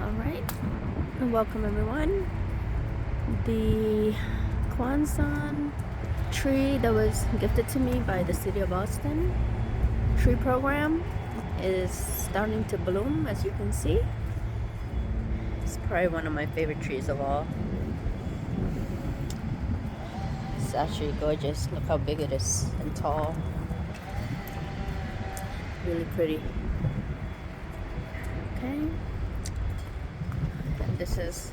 Alright, welcome everyone. The Kwanzaa tree that was gifted to me by the city of Boston tree program is starting to bloom, as you can see. It's probably one of my favorite trees of all. It's actually gorgeous. Look how big it is and tall. Really pretty. Okay. And this is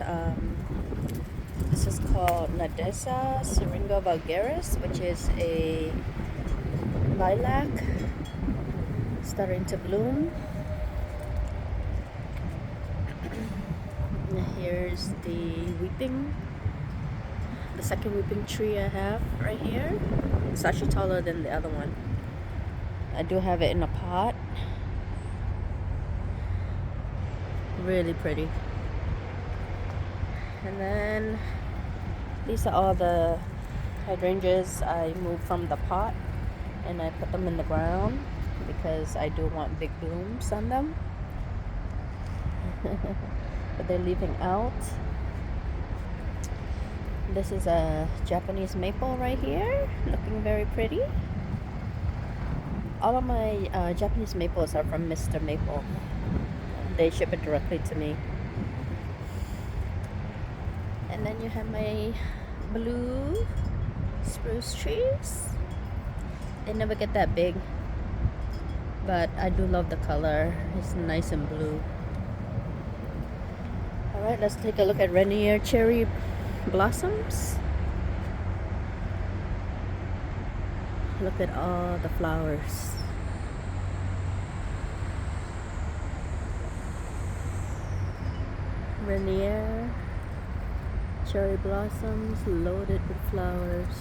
called Nadessa Syringa vulgaris, which is a lilac starting to bloom. And here's the second weeping tree I have right here. It's actually taller than the other one. I do have it in a pot. Really pretty. And then these are all the hydrangeas I moved from the pot and I put them in the ground because I do want big blooms on them. But they're leaving out. This is a Japanese maple right here, looking very pretty. All of my Japanese maples are from Mr. Maple. They ship it directly to me. And then you have my blue spruce trees. They never get that big, but I do love the color. It's nice and blue. Alright, let's take a look at Rainier cherry blossoms. Look at all the flowers. Rainier cherry blossoms loaded with flowers.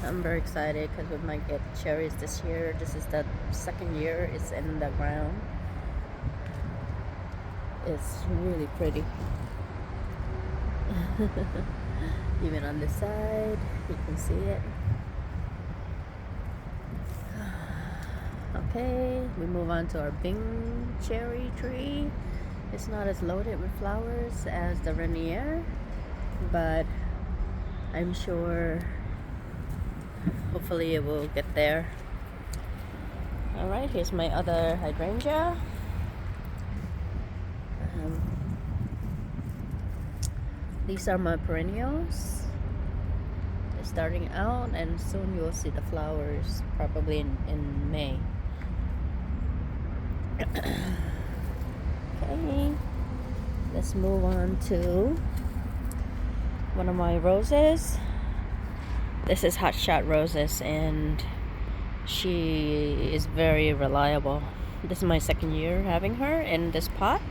I'm very excited because we might get cherries this year. This is the second year it's in the ground. It's really pretty. Even on this side, you can see it. Okay, we move on to our Bing cherry tree. It's not as loaded with flowers as the Rainier, but I'm sure hopefully it will get there. Alright, here's my other hydrangea. These are my perennials. They're starting out and soon you'll see the flowers, probably in May. Okay, let's move on to one of my roses. This is Hot Shot Roses and she is very reliable. This is my second year having her in this pot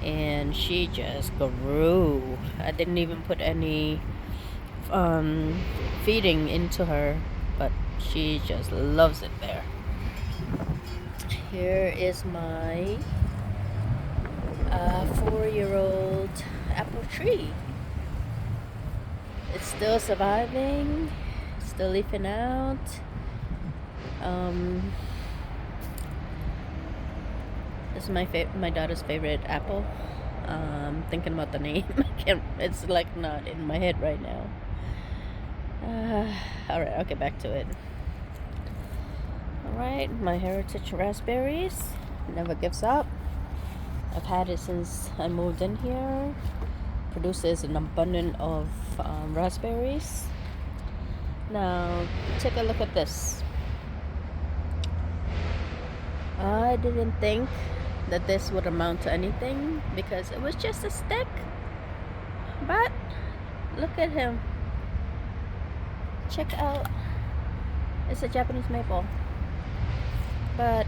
and she just grew. I didn't even put any feeding into her, but she just loves it there. Here is my 4-year-old apple tree. It's still surviving, still leafing out. This is my daughter's favorite apple. Thinking about the name. It's like not in my head right now. Alright, I'll get back to it. Alright, my heritage raspberries. Never gives up. I've had it since I moved in here. Produces an abundance of raspberries. Now, take a look at this. I didn't think that this would amount to anything because it was just a stick. But look at him. Check out. It's a Japanese maple. But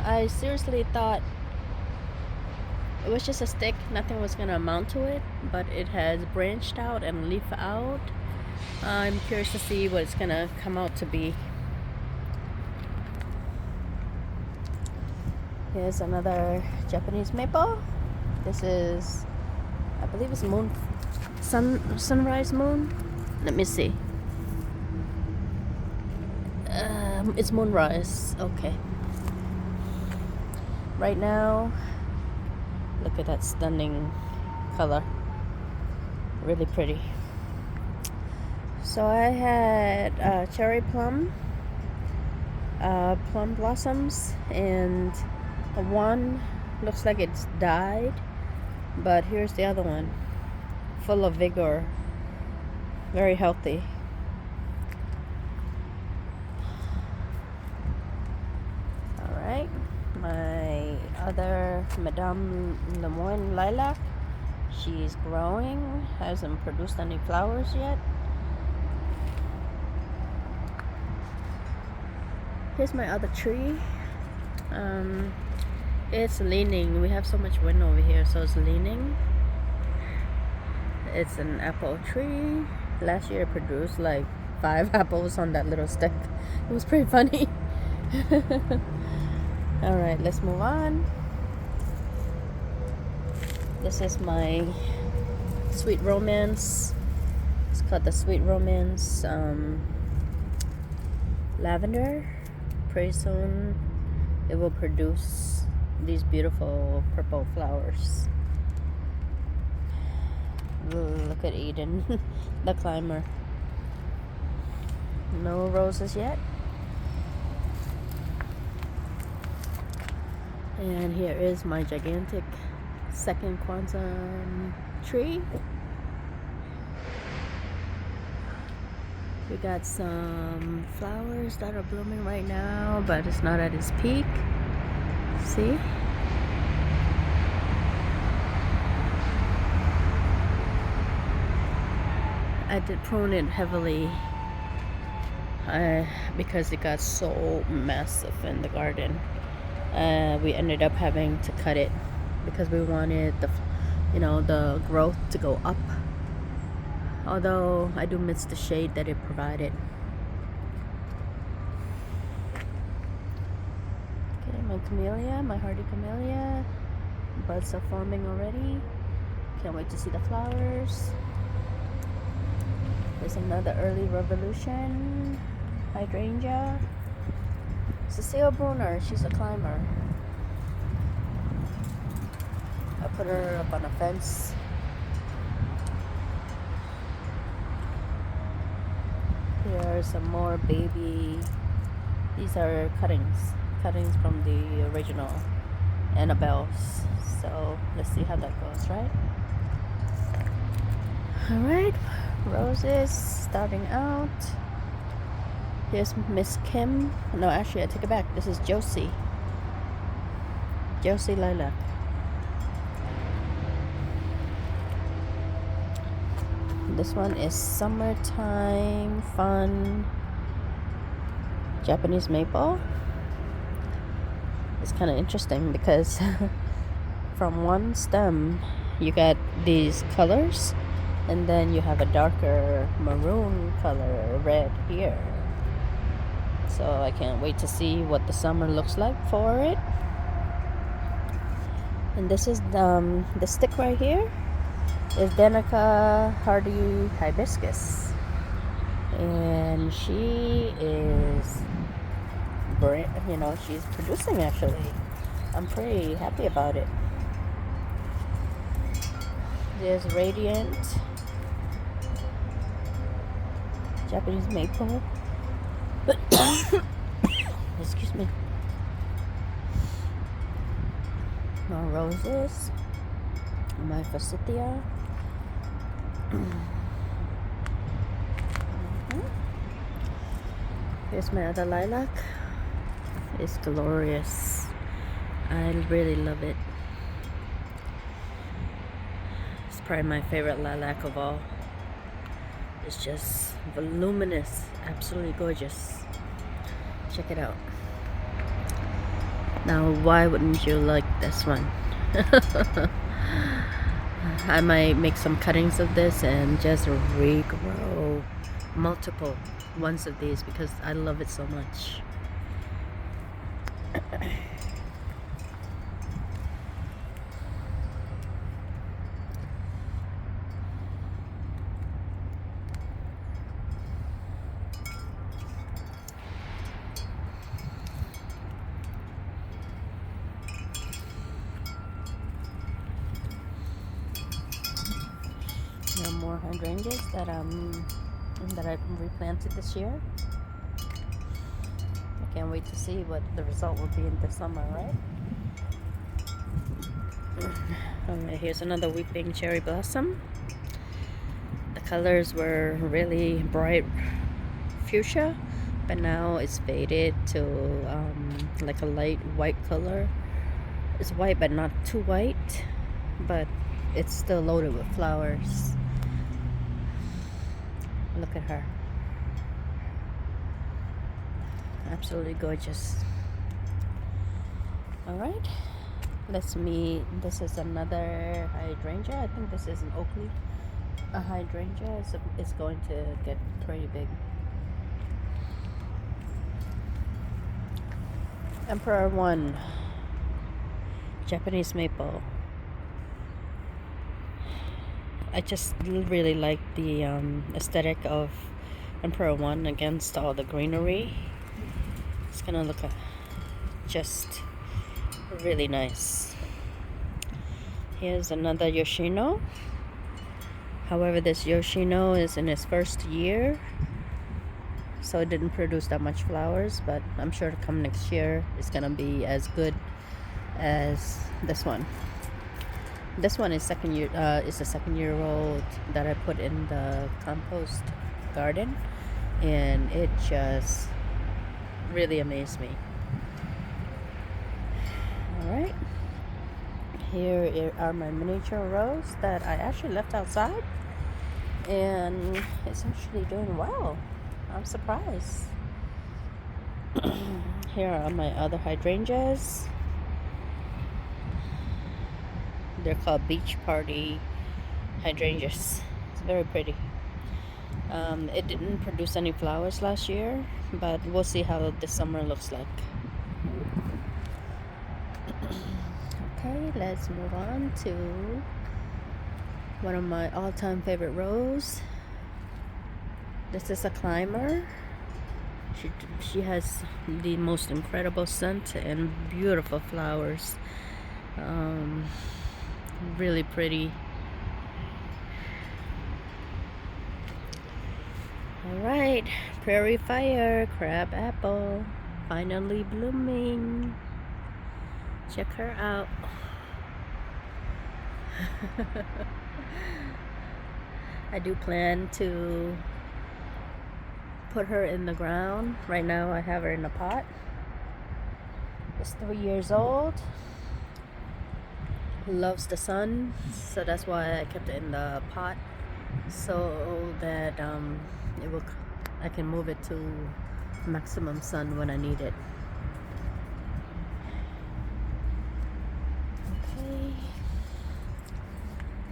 I seriously thought it was just a stick, nothing was gonna amount to it, but it has branched out and leafed out. I'm curious to see what it's gonna come out to be. Here's another Japanese maple. This is, I believe it's sunrise moon. Let me see. It's moonrise. Okay. Right now Look at that stunning color. Really pretty. So I had cherry plum blossoms, and one looks like it's died, but here's the other one, full of vigor, very healthy. All right, my other Madame Lemoyne lilac, she's growing, hasn't produced any flowers yet. Here's my other tree. It's leaning. We have so much wind over here, so it's leaning. It's an apple tree. Last year it produced like 5 apples on that little stick. It was pretty funny. Alright, let's move on. This is my Sweet Romance. It's called the Sweet Romance lavender. Pretty soon it will produce these beautiful purple flowers. Look at Eden, the climber. No roses yet. And here is my gigantic second quantum tree. We got some flowers that are blooming right now, but it's not at its peak. See? I did prune it heavily because it got so massive in the garden. We ended up having to cut it because we wanted the growth to go up. Although I do miss the shade that it provided. Okay, my camellia, my hardy camellia. Buds are forming already. Can't wait to see the flowers. There's another early revolution hydrangea. Cecile Brunner, she's a climber. I put her up on a fence. Here are some more baby. These are cuttings from the original Annabelle's. So let's see how that goes, right? Alright, roses starting out. Here's Miss Kim. No, actually I take it back. This is Josie lilac. This one is Summertime Fun Japanese Maple. It's kind of interesting because from one stem you get these colors, and then you have a darker maroon color red here. So I can't wait to see what the summer looks like for it. And this is the stick right here is Danica hardy hibiscus, and she is she's producing. Actually, I'm pretty happy about it. There's Radiant Japanese Maple. Excuse me. More roses. My forsythia. Here's my other lilac. It's glorious. I really love it. It's probably my favorite lilac of all. It's just voluminous, absolutely gorgeous. Check it out. Now, why wouldn't you like this one? I might make some cuttings of this and just regrow multiple ones of these because I love it so much. hydrangeas that I replanted this year. I can't wait to see what the result will be in the summer, right? Alright, here's another weeping cherry blossom. The colors were really bright fuchsia, but now it's faded to like a light white color. It's white but not too white, but it's still loaded with flowers. Look at her. Absolutely gorgeous. Alright, let's meet. This is another hydrangea. I think this is an Oakley. A hydrangea is going to get pretty big. Emperor 1, Japanese maple. I just really like the aesthetic of Emperor 1 against all the greenery. It's gonna look just really nice. Here's another Yoshino. However, this Yoshino is in its first year, so it didn't produce that much flowers, but I'm sure to come next year it's gonna be as good as this one. This one is is a 2nd-year-old that I put in the compost garden, and it just really amazed me. Alright, here are my miniature rose that I actually left outside, and it's actually doing well. I'm surprised. Here are my other hydrangeas. They're called beach party hydrangeas. It's very pretty. It didn't produce any flowers last year, but we'll see how this summer looks like. Okay, let's move on to one of my all-time favorite rose. This is a climber. She has the most incredible scent and beautiful flowers. Really pretty. Alright, prairie fire, crab apple, finally blooming. Check her out. I do plan to put her in the ground. Right now I have her in a pot. It's 3 years old. Loves the sun, so that's why I kept it in the pot, so that I can move it to maximum sun when I need it. Okay,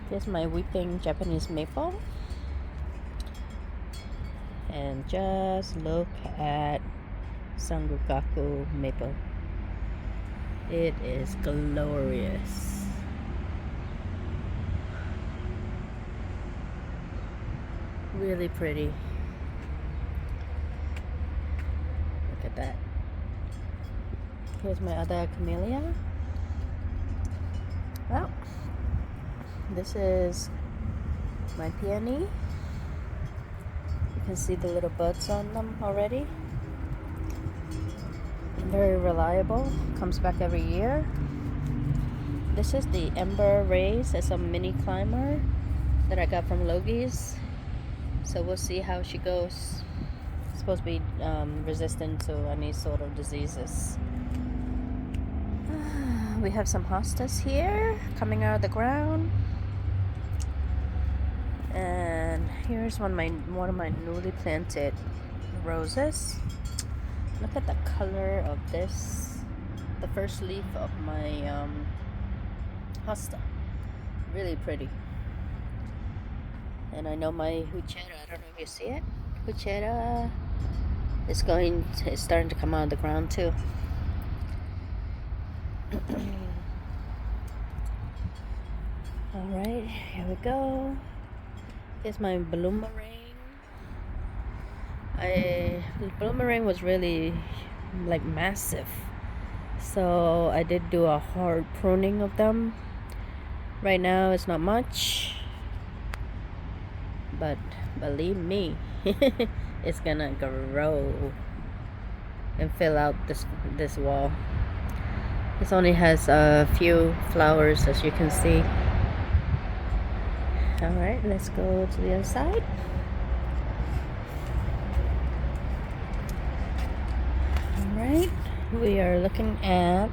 here's my weeping Japanese maple, and just look at Sangukaku maple. It is glorious. Really pretty. Look at that. Here's my other camellia. Well, this is my peony. You can see the little buds on them already. Very reliable. Comes back every year. This is the Ember Rays. It's a mini climber that I got from Logi's. So we'll see how she goes. It's supposed to be resistant to any sort of diseases. We have some hostas here coming out of the ground. And here's one of my newly planted roses. Look at the color of this. The first leaf of my hosta. Really pretty. And I know my huchera, I don't know if you see it. Huchera is starting to come out of the ground too. Alright, here we go. Here's my bloomerang. The bloomerang was really like massive. So I did do a hard pruning of them. Right now it's not much, but believe me, it's gonna grow and fill out this wall. This only has a few flowers, as you can see. Alright, let's go to the other side. Alright, we are looking at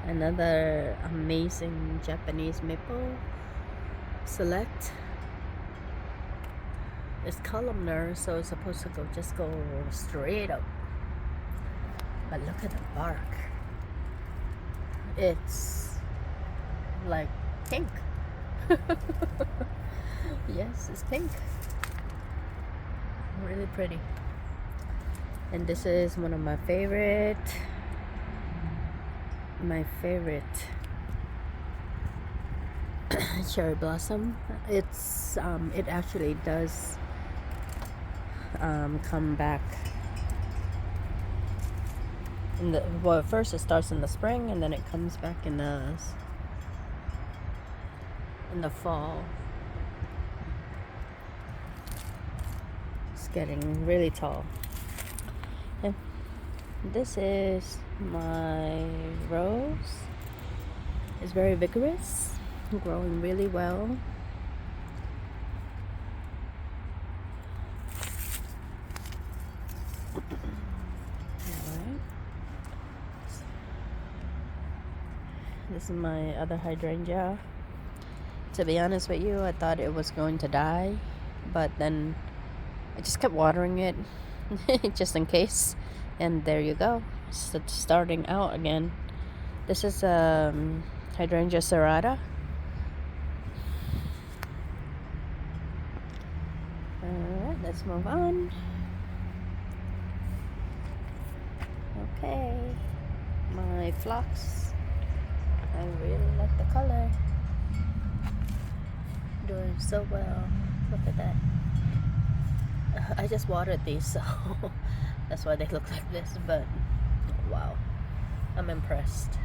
another amazing Japanese maple select. It's columnar, so it's supposed to just go straight up. But look at the bark. It's like pink. Yes, it's pink. Really pretty. And this is one of my favorite cherry blossom. It's it actually does come back in the, well, first it starts in the spring and then it comes back in the fall. It's getting really tall. And this is my rose. It's very vigorous, growing really well. Alright. This is my other hydrangea. To be honest with you, I thought it was going to die, but then I just kept watering it just in case, and there you go. So it's starting out again. This is hydrangea serrata. Alright, let's move on. Okay, my phlox. I really like the color. Doing so well. Look at that. I just watered these, so that's why they look like this, but wow, I'm impressed.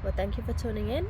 Well, thank you for tuning in.